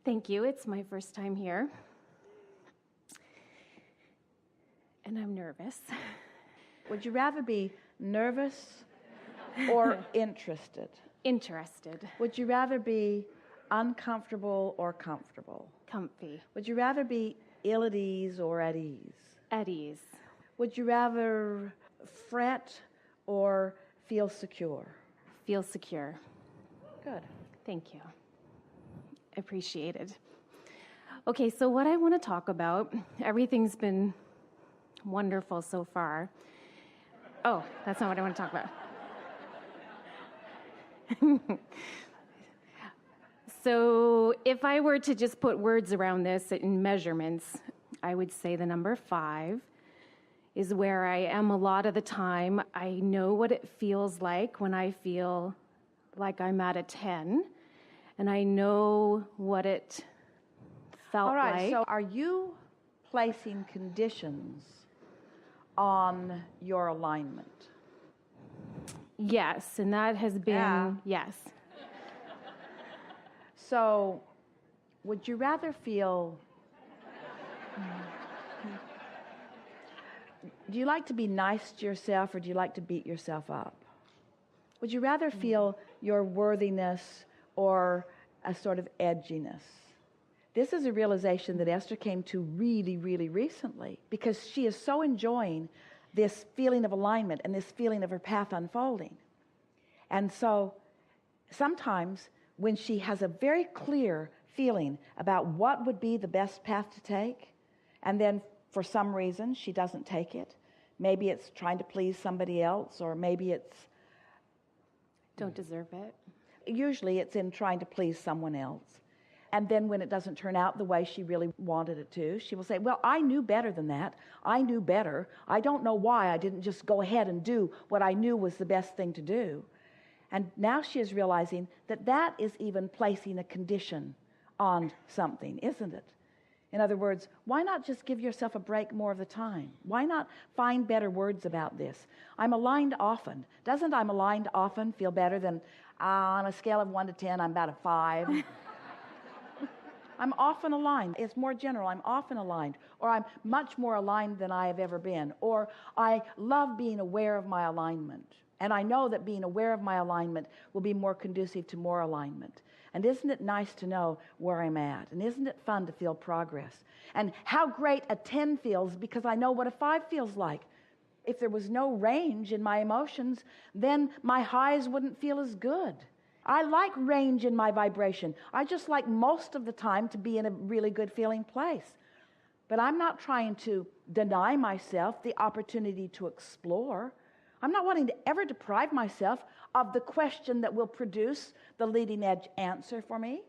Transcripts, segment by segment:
Thank you. It's my first time here. And I'm nervous. Would you rather be nervous or interested? Interested. Would you rather be uncomfortable or comfortable? Comfy. Would you rather be ill at ease or at ease? At ease. Would you rather fret or feel secure? Feel secure. Good. Thank you. Appreciated. Okay, so what I want to talk about, everything's been wonderful so far. Oh, that's not what I want to talk about. So if I were to just put words around this in measurements, I would say the number 5 is where I am a lot of the time. I know what it feels like when I feel like I'm at a 10, and I know what it felt like. All right, so are you placing conditions on your alignment? Yes, and that has been, yes. So would you rather feel... Do you like to be nice to yourself, or do you like to beat yourself up? Would you rather feel your worthiness or a sort of edginess? This is a realization that Esther came to really, really recently, because she is so enjoying this feeling of alignment and this feeling of her path unfolding. And so sometimes when she has a very clear feeling about what would be the best path to take, and then for some reason she doesn't take it, maybe it's trying to please somebody else, or maybe it's... Don't deserve it. Usually it's in trying to please someone else. And then when it doesn't turn out the way she really wanted it to, she will say, well, I knew better than that. I knew better. I don't know why I didn't just go ahead and do what I knew was the best thing to do. And now she is realizing that that is even placing a condition on something, isn't it? In other words, why not just give yourself a break more of the time? Why not find better words about this? I'm aligned often. Doesn't I'm aligned often feel better than on a scale of 1 to 10, I'm about a 5? I'm often aligned. It's more general. I'm often aligned. Or I'm much more aligned than I have ever been. Or I love being aware of my alignment. And I know that being aware of my alignment will be more conducive to more alignment. And isn't it nice to know where I'm at? And isn't it fun to feel progress? And how great a 10 feels, because I know what a 5 feels like. If there was no range in my emotions, then my highs wouldn't feel as good. I like range in my vibration. I just like most of the time to be in a really good feeling place. But I'm not trying to deny myself the opportunity to explore. I'm not wanting to ever deprive myself of the question that will produce the leading edge answer for me.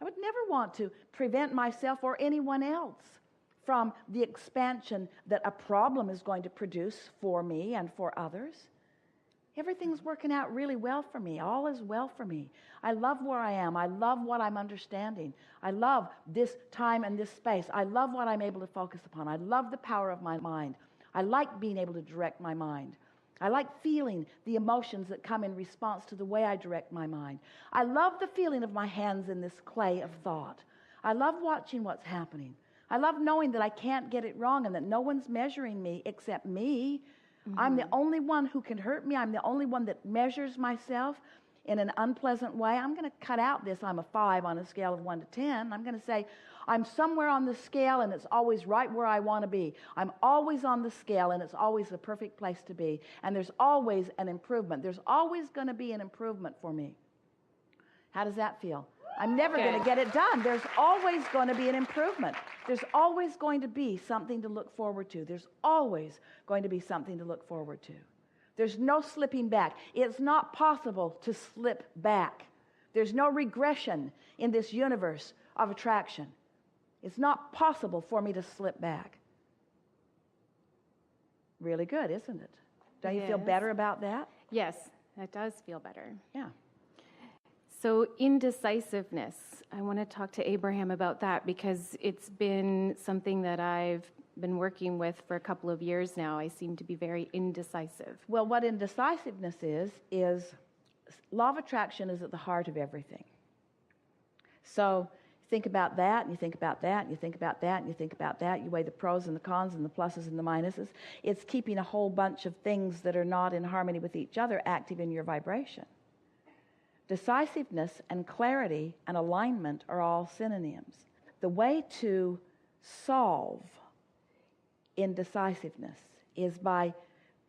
I would never want to prevent myself or anyone else from the expansion that a problem is going to produce for me and for others. Everything's working out really well for me. All is well for me. I love where I am. I love what I'm understanding. I love this time and this space. I love what I'm able to focus upon. I love the power of my mind. I like being able to direct my mind. I like feeling the emotions that come in response to the way I direct my mind. I love the feeling of my hands in this clay of thought. I love watching what's happening. I love knowing that I can't get it wrong and that no one's measuring me except me. I'm the only one who can hurt me. I'm the only one that measures myself in an unpleasant way. I'm going to cut out this I'm a 5 on a scale of 1 to 10. I'm going to say I'm somewhere on the scale and it's always right where I want to be. I'm always on the scale and it's always the perfect place to be. And there's always an improvement. There's always going to be an improvement for me. How does that feel? I'm never going to get it done. There's always going to be an improvement. There's always going to be something to look forward to. There's always going to be something to look forward to. There's no slipping back. It's not possible to slip back. There's no regression in this universe of attraction. It's not possible for me to slip back. Really good, isn't it? Don't you feel better about that? Yes, that does feel better. Yeah. So indecisiveness, I want to talk to Abraham about that because it's been something that I've been working with for a couple of years now. I seem to be very indecisive. Well, what indecisiveness is law of attraction is at the heart of everything. So think about that, and you think about that, and you think about that, and you think about that. You weigh the pros and the cons and the pluses and the minuses. It's keeping a whole bunch of things that are not in harmony with each other active in your vibration. Decisiveness and clarity and alignment are all synonyms. The way to solve indecisiveness is by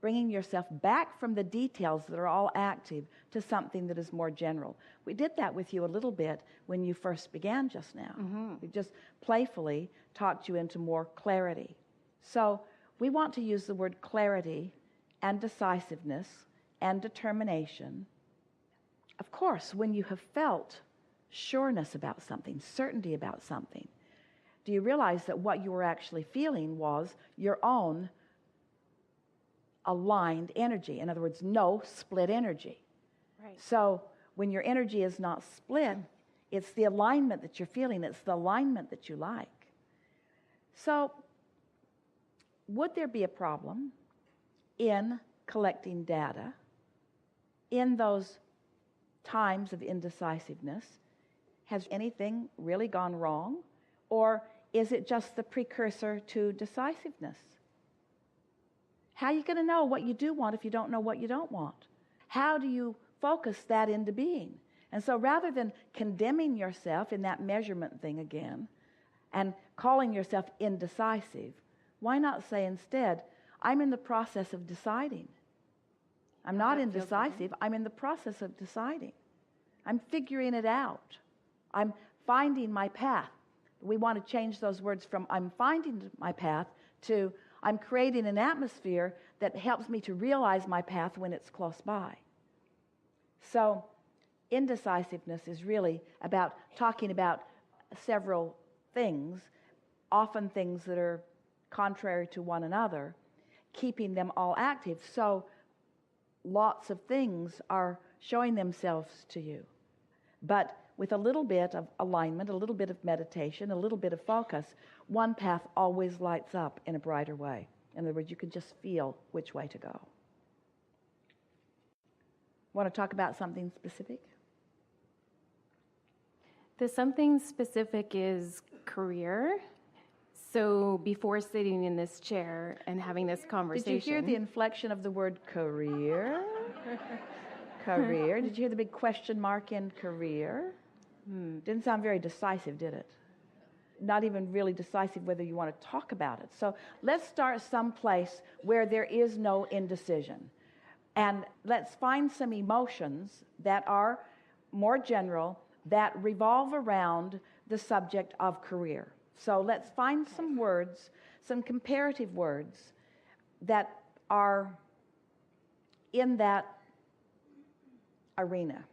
bringing yourself back from the details that are all active to something that is more general. We did that with you a little bit when you first began just now. We just playfully talked you into more clarity. So we want to use the word clarity and decisiveness and determination. Of course, when you have felt sureness about something, certainty about something, do you realize that what you were actually feeling was your own aligned energy? In other words, no split energy. Right. So when your energy is not split, it's the alignment that you're feeling. It's the alignment that you like. So would there be a problem in collecting data in those times of indecisiveness? Has anything really gone wrong? Or is it just the precursor to decisiveness? How are you going to know what you do want if you don't know what you don't want? How do you focus that into being? And so rather than condemning yourself in that measurement thing again and calling yourself indecisive, why not say instead, I'm in the process of deciding. I'm not indecisive. I'm in the process of deciding. I'm figuring it out. I'm finding my path. We want to change those words from I'm finding my path to I'm creating an atmosphere that helps me to realize my path when it's close by. So indecisiveness is really about talking about several things, often things that are contrary to one another, keeping them all active. So lots of things are showing themselves to you. But with a little bit of alignment, a little bit of meditation, a little bit of focus, one path always lights up in a brighter way. In other words, you can just feel which way to go. Want to talk about something specific? The something specific is career. So before sitting in this chair and having this conversation... Did you hear the inflection of the word career? Career. Did you hear the big question mark in career? Didn't sound very decisive, did it? Not even really decisive whether you want to talk about it. So let's start someplace where there is no indecision. And let's find some emotions that are more general, that revolve around the subject of career. So let's find some words, some comparative words that are in that arena.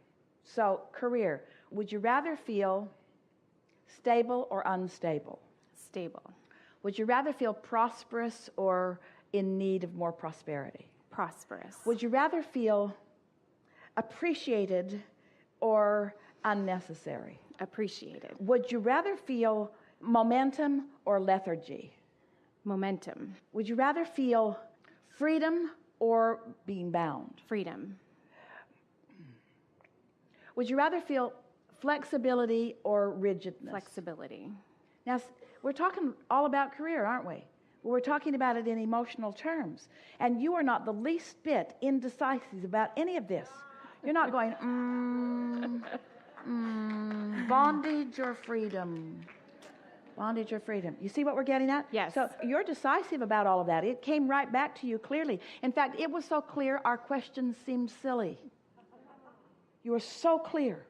So career. Would you rather feel stable or unstable? Stable. Would you rather feel prosperous or in need of more prosperity? Prosperous. Would you rather feel appreciated or unnecessary? Appreciated. Would you rather feel momentum or lethargy? Momentum. Would you rather feel freedom or being bound? Freedom. Would you rather feel flexibility or rigidness? Flexibility. Now, we're talking all about career, aren't we? We're talking about it in emotional terms. And you are not the least bit indecisive about any of this. You're not going, bondage or freedom? Bondage or freedom? You see what we're getting at? Yes. So you're decisive about all of that. It came right back to you clearly. In fact, it was so clear our questions seemed silly. You are so clear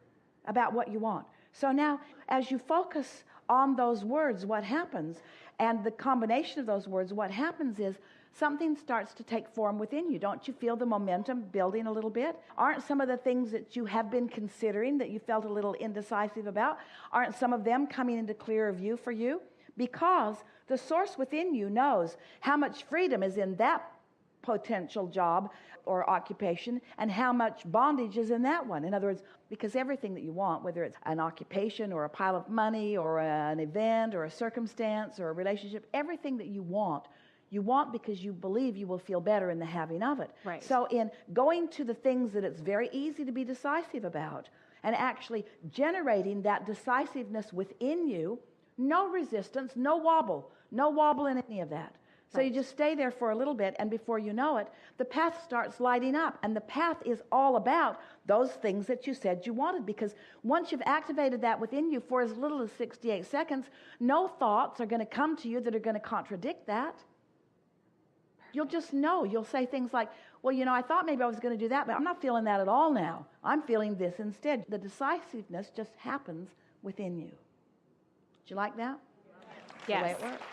about what you want. So now, as you focus on those words, what happens, and the combination of those words, what happens is something starts to take form within you. Don't you feel the momentum building a little bit? Aren't some of the things that you have been considering that you felt a little indecisive about, aren't some of them coming into clearer view for you? Because the source within you knows how much freedom is in that potential job or occupation and how much bondage is in that one. In other words, because everything that you want, whether it's an occupation or a pile of money or an event or a circumstance or a relationship, everything that you want because you believe you will feel better in the having of it. Right. So in going to the things that it's very easy to be decisive about and actually generating that decisiveness within you. No resistance, no wobble in any of that. So you just stay there for a little bit, and before you know it, the path starts lighting up. And the path is all about those things that you said you wanted, because once you've activated that within you for as little as 68 seconds, no thoughts are going to come to you that are going to contradict that. You'll just know. You'll say things like, well, you know, I thought maybe I was going to do that, but I'm not feeling that at all now. I'm feeling this instead. The decisiveness just happens within you. Do you like that? Yes. That's the way it works.